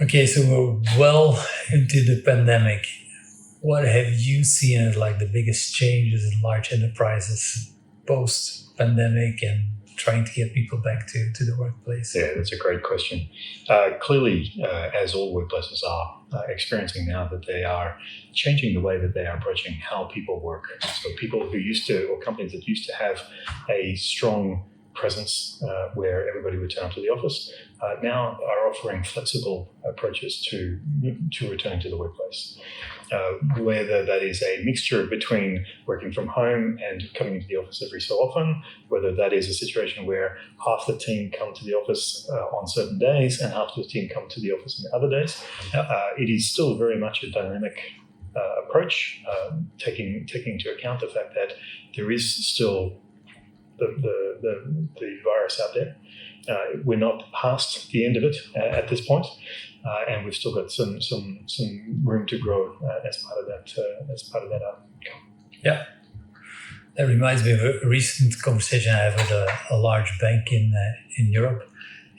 Okay, so we're well into the pandemic. What have you seen as like the biggest changes in large enterprises post-pandemic and trying to get people back to the workplace? Yeah, that's a great question. Clearly, as all workplaces are experiencing now, that they are changing the way that they are approaching how people work. So people who used to, or companies that used to have a strong presence where everybody would turn up to the office, now are offering flexible approaches to returning to the workplace. Whether that is a mixture between working from home and coming into the office every so often, whether that is a situation where half the team come to the office on certain days and half the team come to the office on other days, it is still very much a dynamic approach, taking into account the fact that there is still the virus out there. We're not past the end of it at this point, and we've still got some room to grow as part of that outcome. Yeah, that reminds me of a recent conversation I had with a large bank in Europe,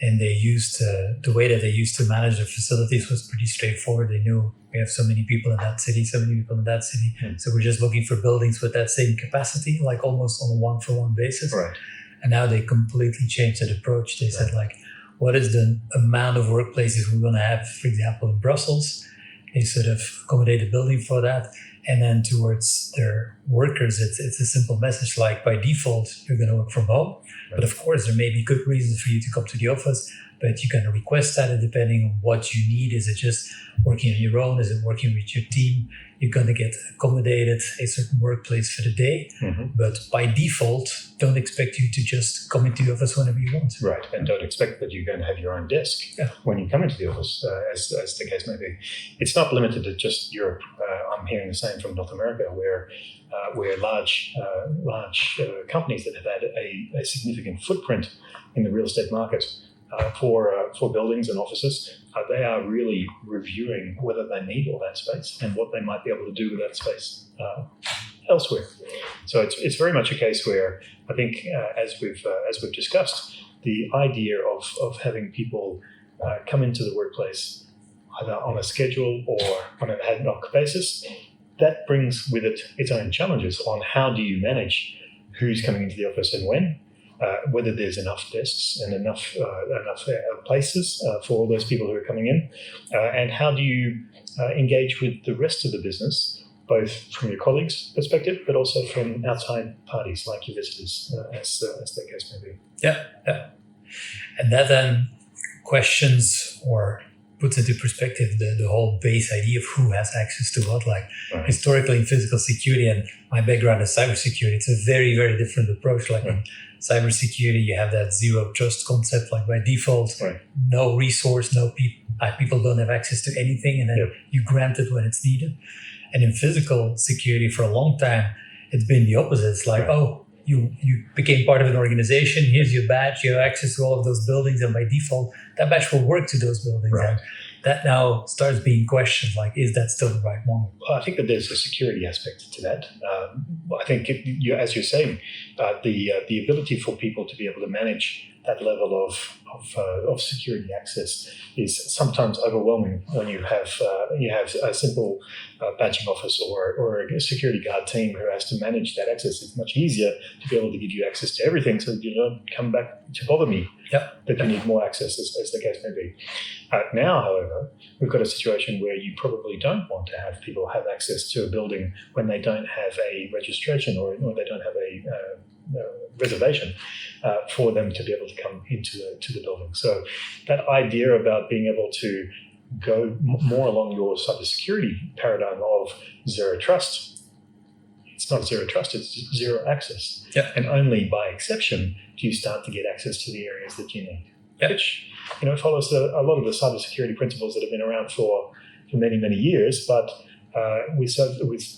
and they used the way that they used to manage their facilities was pretty straightforward. They knew we have so many people in that city, so many people in that city, so we're just looking for buildings with that same capacity, like almost on a one-for-one basis. Right. And now they completely changed that approach. They said, like, what is the amount of workplaces we're going to have, for example, in Brussels? They sort of accommodate a building for that. And then towards their workers, it's a simple message like, by default, you're going to work from home. Right. But of course, there may be good reasons for you to come to the office, but you can request that, and depending on what you need. Is it just working on your own? Is it working with your team? You're going to get accommodated a certain workplace for the day. Mm-hmm. But by default, don't expect you to just come into the office whenever you want. Right, and don't expect that you're going to have your own desk when you come into the office, as the case may be. It's not limited to just Europe. I'm hearing the same from North America, where large companies that have had a significant footprint in the real estate market for buildings and offices, they are really reviewing whether they need all that space and what they might be able to do with that space elsewhere. So it's very much a case where I think, as we've discussed, the idea of having people come into the workplace either on a schedule or on an ad hoc basis, that brings with it its own challenges on how do you manage who's coming into the office and when. Whether there's enough desks and enough places for all those people who are coming in, and how do you engage with the rest of the business, both from your colleagues' perspective, but also from outside parties like your visitors, as the case may be. Yeah. And that then questions or puts into perspective the whole base idea of who has access to what. Like, right. Historically in physical security, and my background is cybersecurity, it's a very, very different approach. Like, in cybersecurity, you have that zero trust concept, like by default, no resource, no people don't have access to anything, and then you grant it when it's needed. And in physical security, for a long time, it's been the opposite. It's like, you became part of an organization, here's your badge, you have access to all of those buildings, and by default, that badge will work to those buildings. Right. And that now starts being questioned, like, is that still the right model? Well, I think that there's a security aspect to that. I think, as you're saying, the ability for people to be able to manage that level of security access is sometimes overwhelming when you have a simple badging office or a security guard team who has to manage that access. It's much easier to be able to give you access to everything, so that you don't come back to bother me that you need more access, as the case may be. Now, however, we've got a situation where you probably don't want to have people have access to a building when they don't have a registration or they don't have a reservation for them to be able to come into the building. So that idea about being able to go more along your cybersecurity paradigm of zero trust, it's not zero trust, it's zero access. And only by exception do you start to get access to the areas that you need. Which, follows a lot of the cybersecurity principles that have been around for many, many years. But with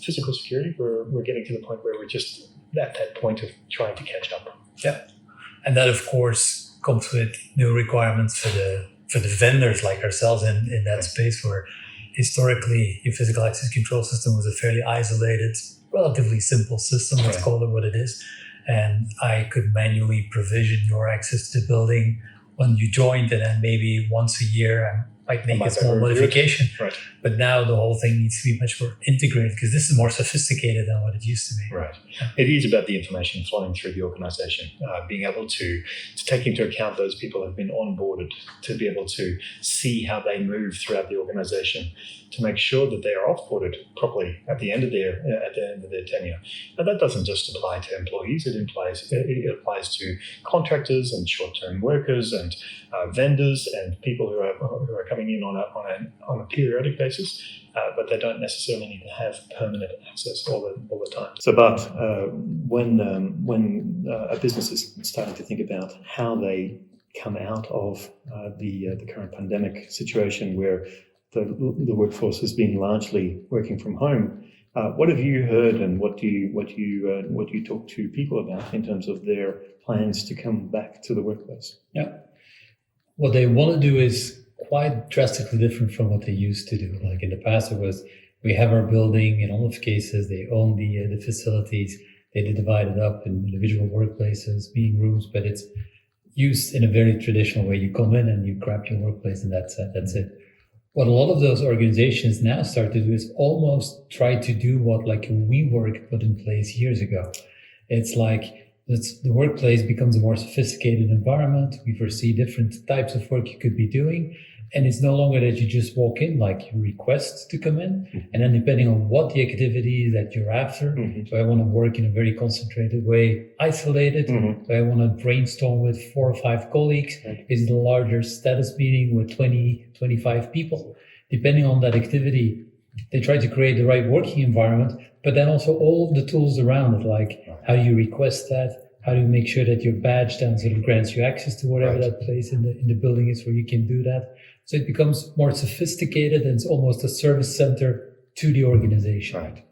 physical security, we're getting to the point where we're just at that point of trying to catch up. And that, of course, comes with new requirements for the vendors like ourselves in that space, where historically your physical access control system was a fairly isolated, relatively simple system. Let's call it what it is. And I could manually provision your access to the building when you joined, and then maybe once a year might make Might a small overview it. modification. Right. But now the whole thing needs to be much more integrated because this is more sophisticated than what it used to be. Right. It is about the information flowing through the organization, being able to take into account those people who have been onboarded, to be able to see how they move throughout the organization, to make sure that they are offboarded properly at the end of their tenure. Now, that doesn't just apply to employees. It applies to contractors and short-term workers and vendors and people who are coming in on a periodic basis. But they don't necessarily need to have permanent access all the time. So, Bart, when a business is starting to think about how they come out of the current pandemic situation, where the workforce has been largely working from home, what have you heard, and what do you talk to people about in terms of their plans to come back to the workplace? Yeah, what they want to do is quite drastically different from what they used to do. Like in the past, it was we have our building. In all of cases, they own the facilities. They divide it up in individual workplaces, meeting rooms, but it's used in a very traditional way. You come in and you grab your workplace, and that's it. What a lot of those organizations now start to do is almost try to do what like WeWork put in place years ago. It's like the workplace becomes a more sophisticated environment. We foresee different types of work you could be doing. And it's no longer that you just walk in, like you request to come in. And then depending on what the activity that you're after, do I want to work in a very concentrated way, isolated? Do I want to brainstorm with 4 or 5 colleagues? Is it a larger status meeting with 20, 25 people? Depending on that activity, they try to create the right working environment, but then also all of the tools around it, like how do you request that? How do you make sure that you're badged down so it grants you access to whatever that place in the building is where you can do that? So it becomes more sophisticated, and it's almost a service center to the organization. Right.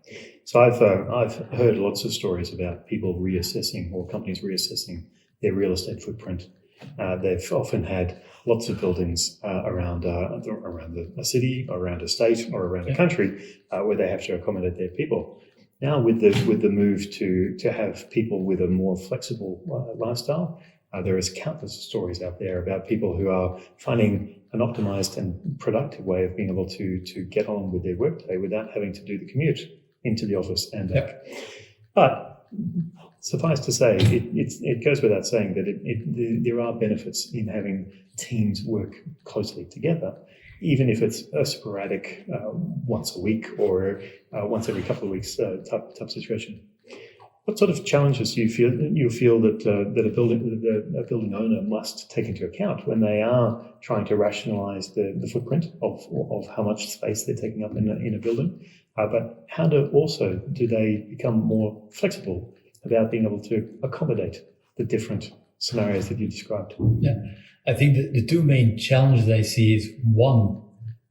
So I've heard lots of stories about people reassessing, or companies reassessing their real estate footprint. They've often had lots of buildings around a city, around a state, or around a country where they have to accommodate their people. Now, with the move to have people with a more flexible lifestyle, there is countless stories out there about people who are finding an optimized and productive way of being able to get on with their workday without having to do the commute into the office and back. But suffice to say, it goes without saying that there are benefits in having teams work closely together, even if it's a sporadic once a week or once every couple of weeks type situation. What sort of challenges do you feel that a building owner must take into account when they are trying to rationalise the footprint of how much space they're taking up in a building? But how do they become more flexible about being able to accommodate the different scenarios that you described? Yeah, I think the 2 main challenges I see is, one,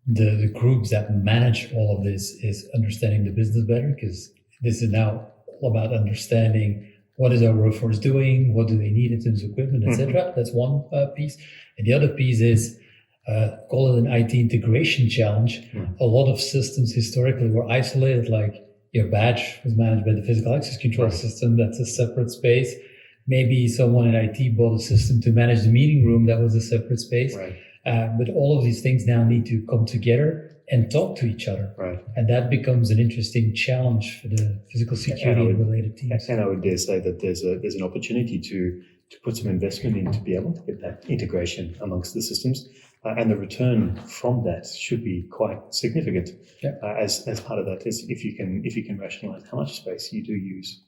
the groups that manage all of this is understanding the business better, because this is now all about understanding what is our workforce doing, what do they need in terms of equipment, etc. That's one piece. And the other piece is, call it an IT integration challenge. A lot of systems historically were isolated, like your badge was managed by the physical access control system. That's a separate space. Maybe someone in IT bought a system to manage the meeting room. That was a separate space. But all of these things now need to come together and talk to each other. And that becomes an interesting challenge for the physical security related teams. And I would dare say that there's an opportunity to put some investment in to be able to get that integration amongst the systems. And the return from that should be quite significant. As part of that is if you can rationalize how much space you do use.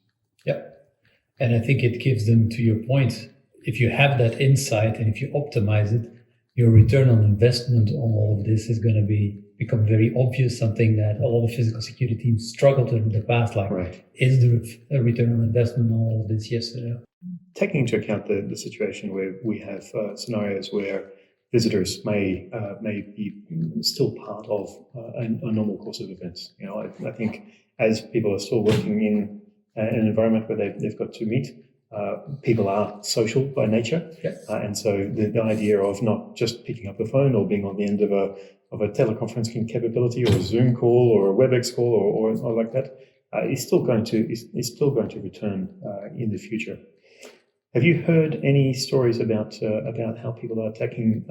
And I think it gives them, to your point, if you have that insight and if you optimize it, your return on investment on all of this is going to become very obvious, something that a lot of physical security teams struggled with in the past. Is the return on investment on all of this? Yes or no? Taking into account the situation where we have scenarios where visitors may be still part of a normal course of events. I think as people are still working in an environment where they've got to meet, people are social by nature, and so the idea of not just picking up the phone or being on the end of a teleconferencing capability or a Zoom call or a WebEx call or like that is still going to return in the future. Have you heard any stories about how people are taking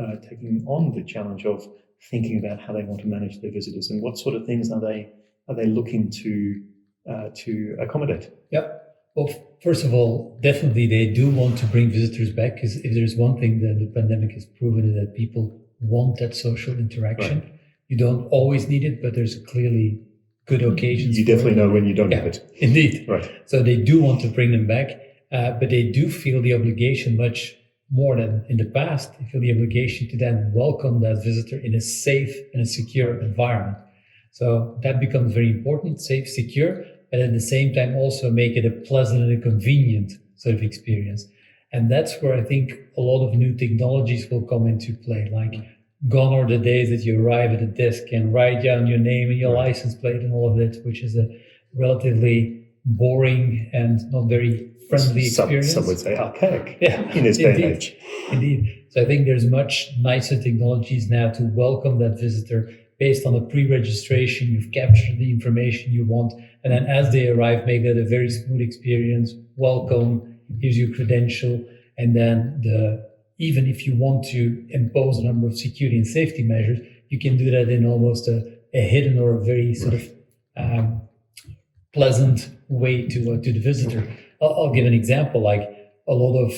on the challenge of thinking about how they want to manage their visitors, and what sort of things are they looking to accommodate? Yep. Well, first of all, definitely they do want to bring visitors back, because if there's one thing that the pandemic has proven, is that people want that social interaction. Right. You don't always need it, but there's clearly good occasions. You definitely know when you don't have it. Indeed. Right. So they do want to bring them back, but they do feel the obligation much more than in the past. They feel the obligation to then welcome that visitor in a safe and a secure environment. So that becomes very important, safe, secure, but at the same time also make it a pleasant and a convenient sort of experience. And that's where I think a lot of new technologies will come into play. Like, gone are the days that you arrive at a desk and write down your name and your license plate and all of that, which is a relatively boring and not very friendly experience. Some would say archaic, yeah, in this day and age. Indeed. So I think there's much nicer technologies now to welcome that visitor based on a pre-registration. You've captured the information you want, and then as they arrive, make that a very smooth experience. Welcome, gives you a credential, and then even if you want to impose a number of security and safety measures, you can do that in almost a hidden or a very sort of pleasant way to the visitor. I'll give an example. Like, a lot of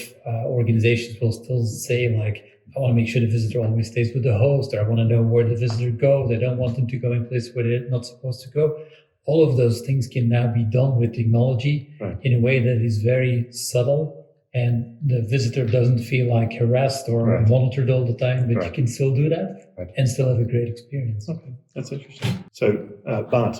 organizations will still say, like, I want to make sure the visitor always stays with the host, or I want to know where the visitor goes. I don't want them to go in places where they're not supposed to go. All of those things can now be done with technology in a way that is very subtle, and the visitor doesn't feel like harassed or monitored all the time, but you can still do that and still have a great experience. Okay, that's interesting. So, Bart,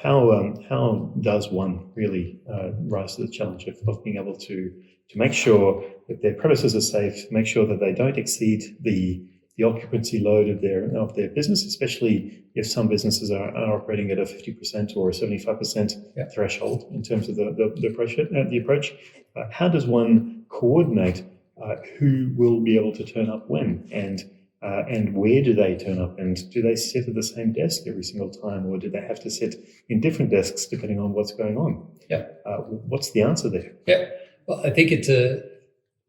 how does one really rise to the challenge of being able to make sure that their premises are safe, make sure that they don't exceed the occupancy load of their business, especially if some businesses are operating at a 50% or a 75% threshold in terms of the approach. How does one coordinate who will be able to turn up when, and where do they turn up, and do they sit at the same desk every single time, or do they have to sit in different desks depending on what's going on? What's the answer there? Well, I think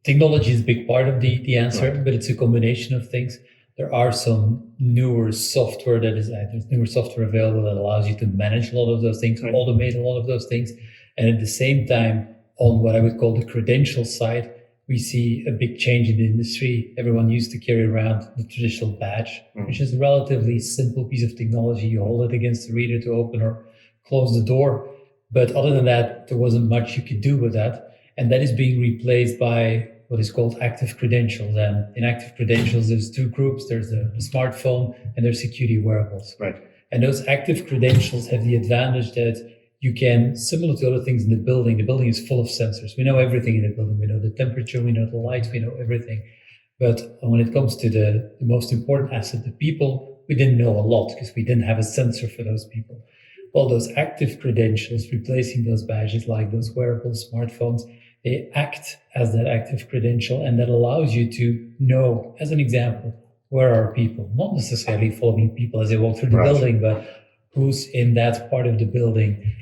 technology is a big part of the answer, but it's a combination of things. There are some newer software there's newer software available that allows you to manage a lot of those things, automate a lot of those things. And at the same time, on what I would call the credential side, we see a big change in the industry. Everyone used to carry around the traditional badge, which is a relatively simple piece of technology. You hold it against the reader to open or close the door. But other than that, there wasn't much you could do with that. And that is being replaced by what is called active credentials. And in active credentials, there's two groups. There's the smartphone and there's security wearables. And those active credentials have the advantage that you can, similar to other things in the building is full of sensors. We know everything in the building. We know the temperature, we know the lights, we know everything. But when it comes to the most important asset, the people, we didn't know a lot because we didn't have a sensor for those people. Well, those active credentials, replacing those badges like those wearable smartphones, they act as that active credential, and that allows you to know, as an example, where are people? Not necessarily following people as they walk through the building, but who's in that part of the building.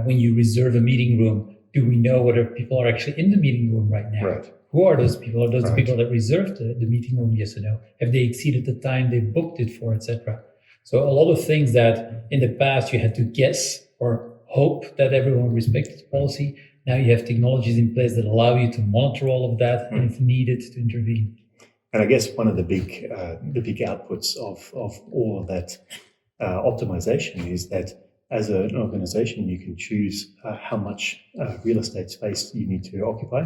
When you reserve a meeting room, do we know whether people are actually in the meeting room right now? Who are those people? Are those the people that reserved the meeting room? Yes or no? Have they exceeded the time they booked it for, etc.? So a lot of things that in the past you had to guess or hope that everyone respected policy. Now you have technologies in place that allow you to monitor all of that and if needed to intervene. And I guess one of the big outputs of all of that optimization is that as an organization, you can choose how much real estate space you need to occupy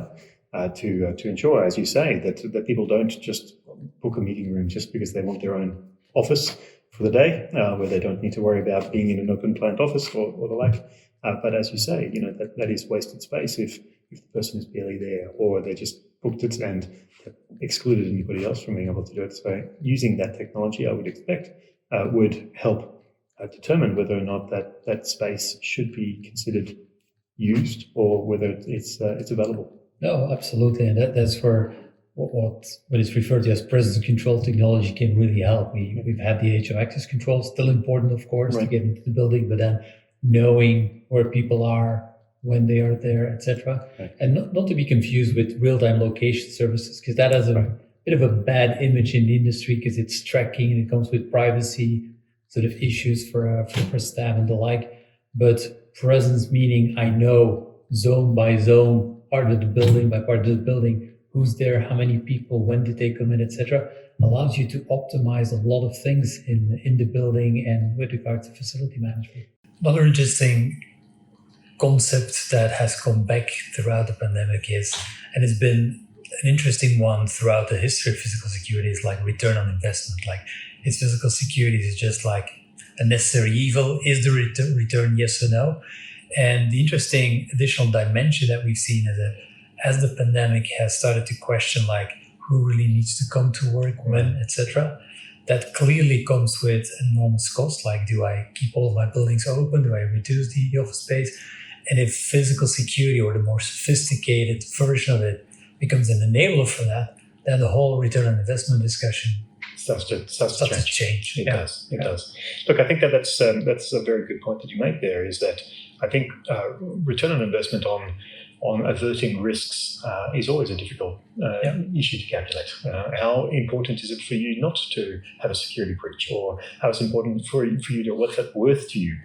to ensure, as you say, that people don't just book a meeting room just because they want their own office for the day, where they don't need to worry about being in an open planned office or the like. But as you say, that is wasted space if the person is barely there, or they just booked it and excluded anybody else from being able to do it. So using that technology, I would expect, would help determine whether or not that space should be considered used or whether it's available. No, absolutely, and that's where what is referred to as presence control technology can really help. We've had the HO access control, still important, of course, to get into the building, but then knowing where people are, when they are there, etc. And not to be confused with real-time location services, because that bit of a bad image in the industry because it's tracking and it comes with privacy sort of issues for staff and the like. But presence, meaning I know zone by zone, part of the building by part of the building, who's there, how many people, when did they come in, etc., allows you to optimize a lot of things in the building and with regard to facility management. Another interesting concept that has come back throughout the pandemic is, and it's been an interesting one throughout the history of physical security, is like return on investment. Like, is physical security is just like a necessary evil? Is the return yes or no? And the interesting additional dimension that we've seen is that as the pandemic has started to question like who really needs to come to work, when, etc., that clearly comes with enormous cost. Like, do I keep all of my buildings open? Do I reduce the office space? And if physical security or the more sophisticated version of it becomes an enabler for that, then the whole return on investment discussion starts to change. It does. Look, I think that's a very good point that you make there, is that I think return on investment on averting risks is always a difficult issue to calculate. How important is it for you not to have a security breach, or how it's important for you to, what's that worth to you?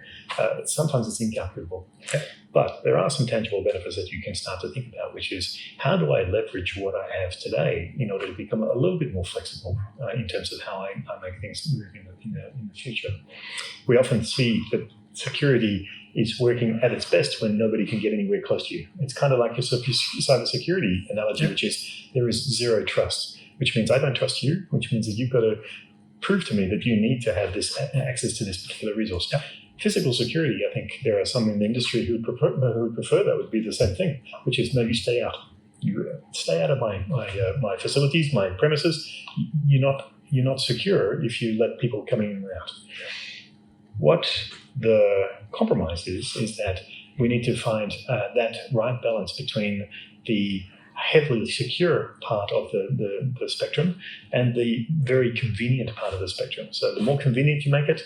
Sometimes it's incalculable. Okay. But there are some tangible benefits that you can start to think about, which is, how do I leverage what I have today in order to become a little bit more flexible in terms of how I make things move in the future? We often see that security is working at its best when nobody can get anywhere close to you. It's kind of like your cybersecurity analogy, which is there is zero trust, which means I don't trust you, which means that you've got to prove to me that you need to have this access to this particular resource. Yeah. Physical security, I think there are some in the industry who prefer that would be the same thing, which is, no, you stay out. You stay out of my facilities, my premises. You're not secure if you let people come in and out. What the compromise is that we need to find that right balance between the heavily secure part of the spectrum and the very convenient part of the spectrum. So the more convenient you make it,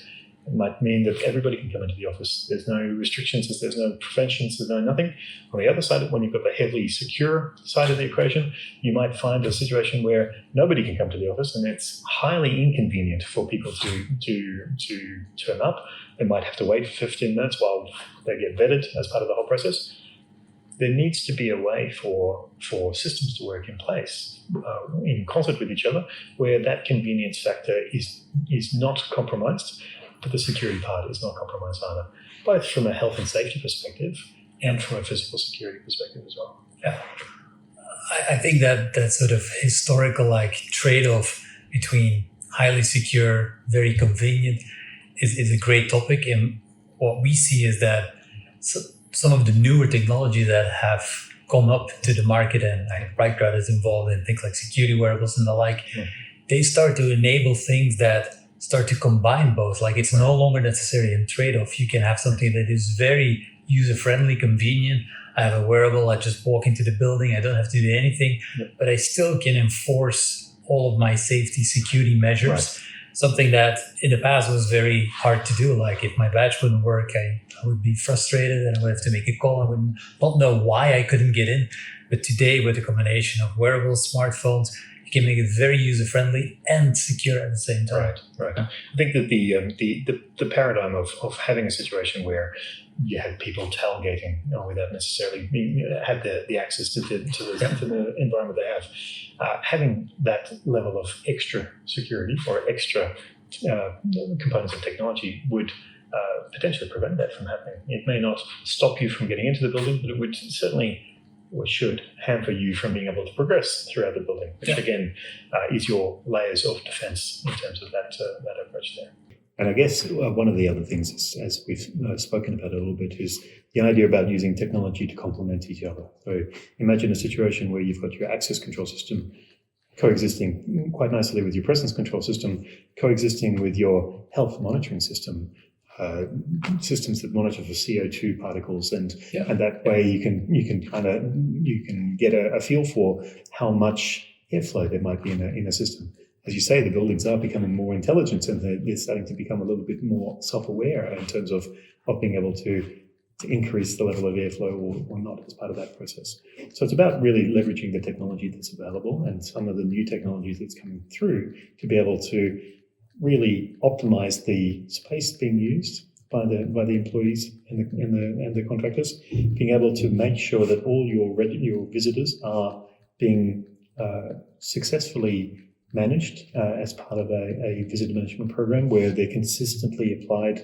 it might mean that everybody can come into the office. There's no restrictions, there's no preventions, there's no nothing. On the other side, when you've got the heavily secure side of the equation, you might find a situation where nobody can come to the office, and it's highly inconvenient for people to turn up. They might have to wait for 15 minutes while they get vetted as part of the whole process. There needs to be a way for systems to work in place in concert with each other, where that convenience factor is not compromised, but the security part is not compromised either, both from a health and safety perspective and from a physical security perspective as well. Yeah, I think that sort of historical like trade-off between highly secure, very convenient is a great topic. And what we see is that some of the newer technology that have come up to the market, and RightCrowd is involved in things like security wearables and the like, they start to enable things that start to combine both. Like, it's no longer necessarily a trade-off. You can have something that is very user-friendly, convenient. I have a wearable, I just walk into the building, I don't have to do anything, but I still can enforce all of my safety security measures. Right. Something that in the past was very hard to do. Like, if my badge wouldn't work, I would be frustrated and I would have to make a call. I would not know why I couldn't get in. But today, with a combination of wearables, smartphones, you can make it very user-friendly and secure at the same time. Right. I think that the paradigm of having a situation where you had people tailgating without necessarily have the access to the environment they have, having that level of extra security or extra components of technology would potentially prevent that from happening. It may not stop you from getting into the building, but it would certainly, or should, hamper you from being able to progress throughout the building, which again is your layers of defense in terms of that approach there. And I guess one of the other things, as we've spoken about a little bit, is the idea about using technology to complement each other. So imagine a situation where you've got your access control system coexisting quite nicely with your presence control system, coexisting with your health monitoring system, systems that monitor for CO2 particles, and that way you can get a feel for how much airflow there might be in a system. As you say, the buildings are becoming more intelligent, and they're starting to become a little bit more self-aware in terms of being able to increase the level of airflow or not as part of that process. So it's about really leveraging the technology that's available and some of the new technologies that's coming through to be able to really optimize the space being used by the employees and the contractors, being able to make sure that all your visitors are being successfully managed as part of a visitor management program where they're consistently applied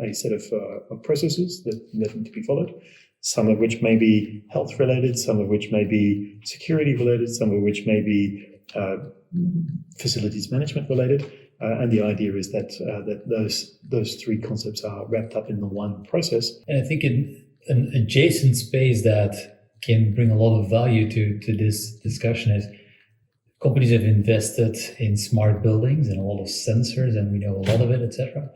a set of processes that need to be followed, some of which may be health related, some of which may be security related, some of which may be facilities management related. And the idea is that those three concepts are wrapped up in the one process. And I think in an adjacent space that can bring a lot of value to this discussion is companies have invested in smart buildings and a lot of sensors, and we know a lot of it, etc.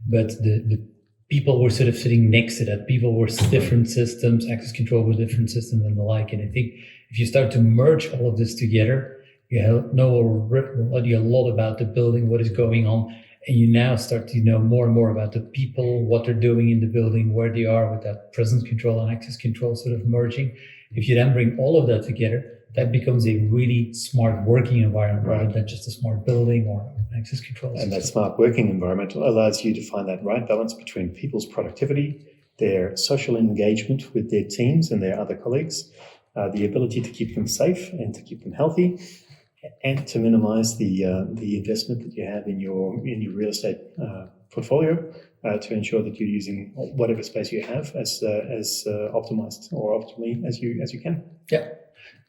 But the people were sort of sitting next to that. People were different systems, access control with different systems and the like. And I think if you start to merge all of this together, you know already a lot about the building, what is going on, and you now start to know more and more about the people, what they're doing in the building, where they are with that presence control and access control sort of merging. If you then bring all of that together, that becomes a really smart working environment rather than just a smart building or access control system. And that smart working environment allows you to find that right balance between people's productivity, their social engagement with their teams and their other colleagues, the ability to keep them safe and to keep them healthy, and to minimize the investment that you have in your real estate portfolio to ensure that you're using whatever space you have as optimized or optimally as you can. Yeah.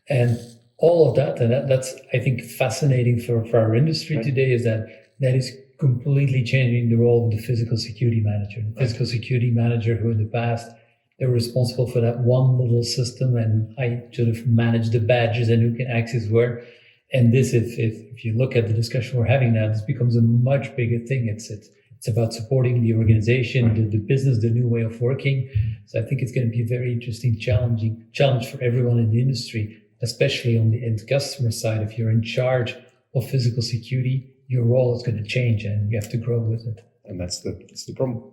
And all of that, and that's, I think, fascinating for our industry today, is that is completely changing the role of the physical security manager. The physical security manager who in the past, they were responsible for that one little system, and I sort of manage the badges and who can access where. And this, if you look at the discussion we're having now, this becomes a much bigger thing. It's about supporting the organization, the business, the new way of working. So I think it's going to be a very interesting, challenge for everyone in the industry, especially on the end customer side. If you're in charge of physical security, your role is going to change and you have to grow with it. And that's the problem.